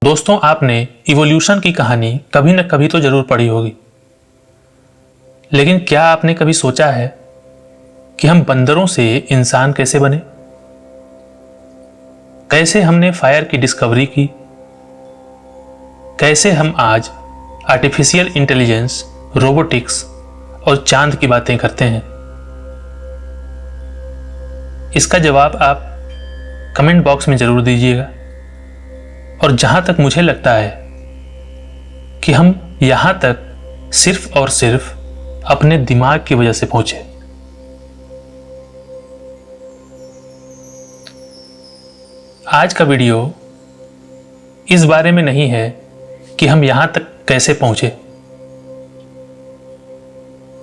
दोस्तों, आपने इवोल्यूशन की कहानी कभी न कभी तो जरूर पढ़ी होगी, लेकिन क्या आपने कभी सोचा है कि हम बंदरों से इंसान कैसे बने? कैसे हमने फायर की डिस्कवरी की? कैसे हम आज आर्टिफिशियल इंटेलिजेंस, रोबोटिक्स और चांद की बातें करते हैं? इसका जवाब आप कमेंट बॉक्स में जरूर दीजिएगा। और जहां तक मुझे लगता है कि हम यहां तक सिर्फ और सिर्फ अपने दिमाग की वजह से पहुंचे। आज का वीडियो इस बारे में नहीं है कि हम यहां तक कैसे पहुंचे।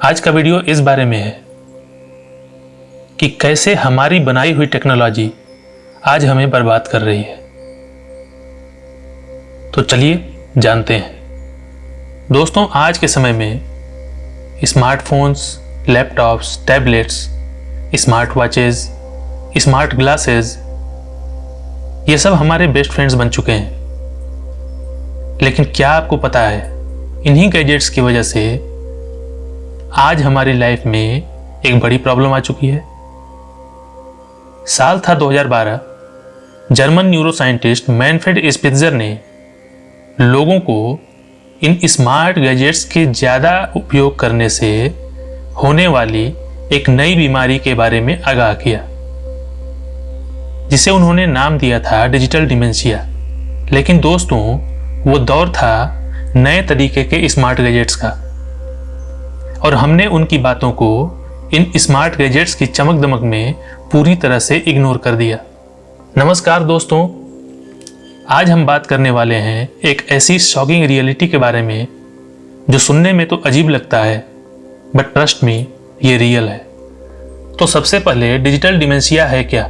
आज का वीडियो इस बारे में है कि कैसे हमारी बनाई हुई टेक्नोलॉजी आज हमें बर्बाद कर रही है। तो चलिए जानते हैं। दोस्तों, आज के समय में smartphones, laptops, tablets, smart watches, smart glasses, ये सब हमारे बेस्ट फ्रेंड्स बन चुके हैं। लेकिन क्या आपको पता है, इन्हीं गैजेट्स की वजह से आज हमारी लाइफ में एक बड़ी प्रॉब्लम आ चुकी है। साल था 2012। जर्मन न्यूरोसाइंटिस्ट मैनफ्रेड स्पित्जर ने लोगों को इन स्मार्ट गैजेट्स के ज़्यादा उपयोग करने से होने वाली एक नई बीमारी के बारे में आगाह किया, जिसे उन्होंने नाम दिया था डिजिटल डिमेंशिया। लेकिन दोस्तों, वो दौर था नए तरीके के स्मार्ट गैजेट्स का, और हमने उनकी बातों को इन स्मार्ट गैजेट्स की चमक दमक में पूरी तरह से इग्नोर कर दिया। नमस्कार दोस्तों, आज हम बात करने वाले हैं एक ऐसी शॉकिंग रियलिटी के बारे में जो सुनने में तो अजीब लगता है, बट ट्रस्ट मी, ये रियल है। तो सबसे पहले डिजिटल डिमेंशिया है क्या?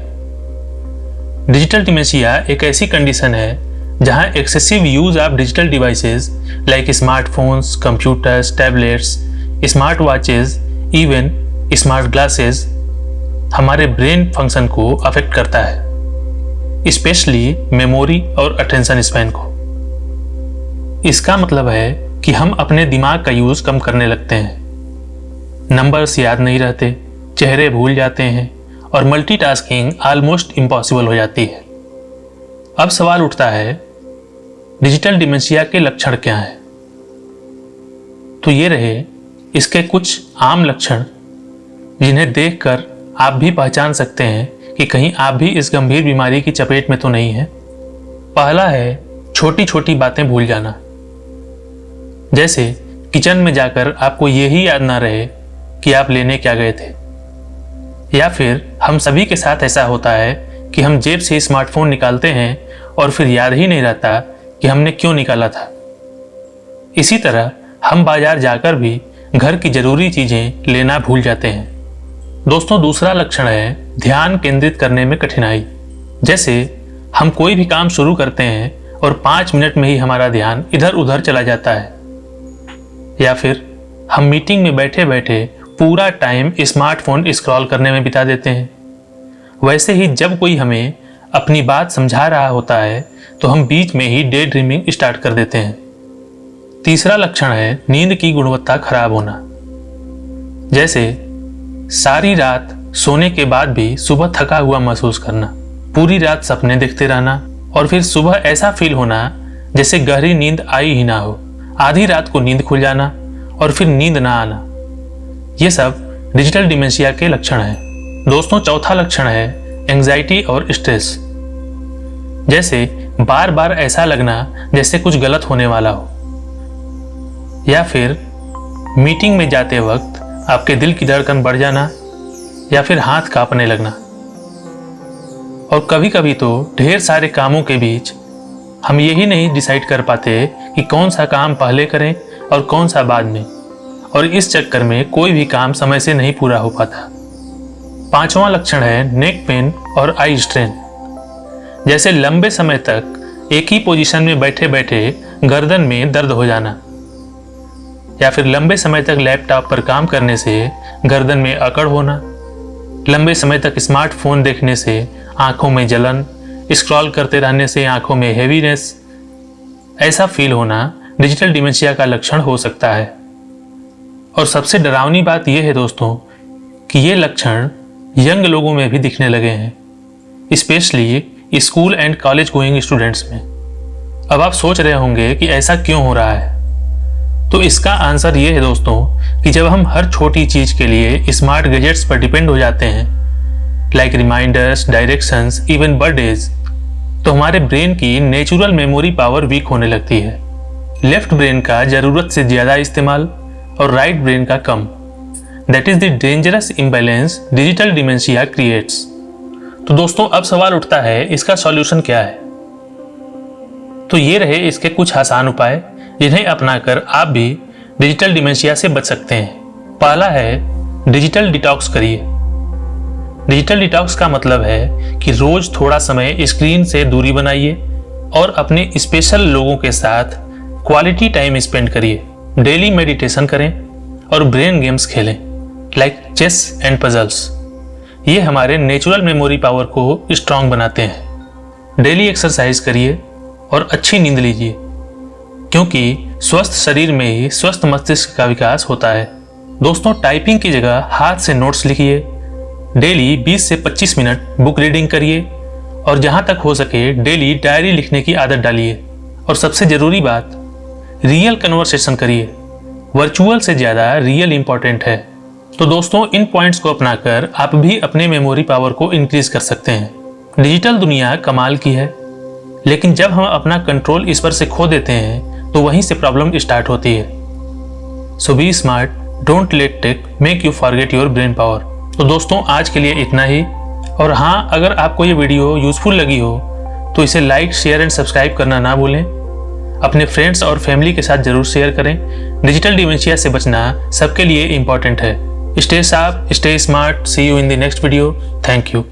डिजिटल डिमेंशिया एक ऐसी कंडीशन है जहां excessive use of digital devices like smartphones, computers, tablets, smart watches, even smart glasses हमारे ब्रेन फंक्शन को अफेक्ट करता है, स्पेशली मेमोरी और अटेंशन स्पैन को। इसका मतलब है कि हम अपने दिमाग का यूज कम करने लगते हैं, नंबर्स याद नहीं रहते, चेहरे भूल जाते हैं और मल्टीटास्किंग ऑलमोस्ट इम्पॉसिबल हो जाती है। अब सवाल उठता है, डिजिटल डिमेंशिया के लक्षण क्या हैं? तो ये रहे इसके कुछ आम लक्षण जिन्हें देखकर आप भी पहचान सकते हैं कि कहीं आप भी इस गंभीर बीमारी की चपेट में तो नहीं है। पहला है छोटी छोटी बातें भूल जाना। जैसे किचन में जाकर आपको यही याद ना रहे कि आप लेने क्या गए थे, या फिर हम सभी के साथ ऐसा होता है कि हम जेब से स्मार्टफोन निकालते हैं और फिर याद ही नहीं रहता कि हमने क्यों निकाला था। इसी तरह हम बाजार जाकर भी घर की जरूरी चीजें लेना भूल जाते हैं। दोस्तों, दूसरा लक्षण है ध्यान केंद्रित करने में कठिनाई। जैसे हम कोई भी काम शुरू करते हैं और 5 मिनट में ही हमारा ध्यान इधर उधर चला जाता है, या फिर हम मीटिंग में बैठे बैठे पूरा टाइम स्मार्टफोन स्क्रॉल करने में बिता देते हैं। वैसे ही जब कोई हमें अपनी बात समझा रहा होता है तो हम बीच में ही डे ड्रीमिंग स्टार्ट कर देते हैं। तीसरा लक्षण है नींद की गुणवत्ता खराब होना। जैसे सारी रात सोने के बाद भी सुबह थका हुआ महसूस करना, पूरी रात सपने देखते रहना और फिर सुबह ऐसा फील होना जैसे गहरी नींद आई ही ना हो, आधी रात को नींद खुल जाना और फिर नींद ना आना। ये सब डिजिटल डिमेंशिया के लक्षण हैं। दोस्तों, चौथा लक्षण है एंजाइटी और स्ट्रेस। जैसे बार बार ऐसा लगना जैसे कुछ गलत होने वाला हो, या फिर मीटिंग में जाते वक्त आपके दिल की धड़कन बढ़ जाना, या फिर हाथ कांपने लगना। और कभी कभी तो ढेर सारे कामों के बीच हम यही नहीं डिसाइड कर पाते कि कौन सा काम पहले करें और कौन सा बाद में, और इस चक्कर में कोई भी काम समय से नहीं पूरा हो पाता। पांचवा लक्षण है नेक पेन और आई स्ट्रेन। जैसे लंबे समय तक एक ही पोजीशन में बैठे बैठे गर्दन में दर्द हो जाना, या फिर लंबे समय तक लैपटॉप पर काम करने से गर्दन में अकड़ होना, लंबे समय तक स्मार्टफोन देखने से आंखों में जलन, स्क्रॉल करते रहने से आंखों में हेवीनेस, ऐसा फील होना डिजिटल डिमेंशिया का लक्षण हो सकता है। और सबसे डरावनी बात यह है दोस्तों कि ये लक्षण यंग लोगों में भी दिखने लगे हैं, specially school and college going students में। अब आप सोच रहे होंगे कि ऐसा क्यों हो रहा है, तो इसका आंसर ये है दोस्तों कि जब हम हर छोटी चीज के लिए स्मार्ट गैजेट्स पर डिपेंड हो जाते हैं, like reminders, directions, even birthdays, तो हमारे ब्रेन की नेचुरल मेमोरी पावर वीक होने लगती है। लेफ्ट ब्रेन का जरूरत से ज्यादा इस्तेमाल और राइट ब्रेन का कम। That is the dangerous imbalance digital dementia creates. तो दोस्तों अब सवाल उठता है, इसका सॉल्यूशन क्या है? तो ये रहे इसके कुछ आसान उपाय जिन्हें अपनाकर आप भी डिजिटल डिमेंशिया से बच सकते हैं। पहला है डिजिटल डिटॉक्स करिए। डिजिटल डिटॉक्स का मतलब है कि रोज थोड़ा समय स्क्रीन से दूरी बनाइए और अपने स्पेशल लोगों के साथ क्वालिटी टाइम स्पेंड करिए। डेली मेडिटेशन करें और ब्रेन गेम्स खेलें, लाइक चेस एंड पजल्स। ये हमारे नेचुरल मेमोरी पावर को स्ट्रांग बनाते हैं। डेली एक्सरसाइज करिए और अच्छी नींद लीजिए, क्योंकि स्वस्थ शरीर में ही स्वस्थ मस्तिष्क का विकास होता है। दोस्तों टाइपिंग की जगह हाथ से नोट्स लिखिए। डेली 20 से 25 मिनट बुक रीडिंग करिए और जहां तक हो सके डेली डायरी लिखने की आदत डालिए। और सबसे जरूरी बात, रियल कन्वर्सेशन करिए। वर्चुअल से ज़्यादा रियल इंपॉर्टेंट है। तो दोस्तों इन पॉइंट्स को अपनाकर आप भी अपने मेमोरी पावर को इंक्रीज कर सकते हैं। डिजिटल दुनिया कमाल की है, लेकिन जब हम अपना कंट्रोल इस पर से खो देते हैं तो वहीं से प्रॉब्लम स्टार्ट होती है। So be smart, don't let tech make you forget your brain power. तो दोस्तों आज के लिए इतना ही। और हाँ, अगर आपको ये वीडियो यूजफुल लगी हो तो इसे लाइक, शेयर एंड सब्सक्राइब करना ना भूलें। अपने फ्रेंड्स और फैमिली के साथ जरूर शेयर करें। डिजिटल डिमेंशिया से बचना सबके लिए इंपॉर्टेंट है। Stay safe, stay smart. See you in the next video. Thank you.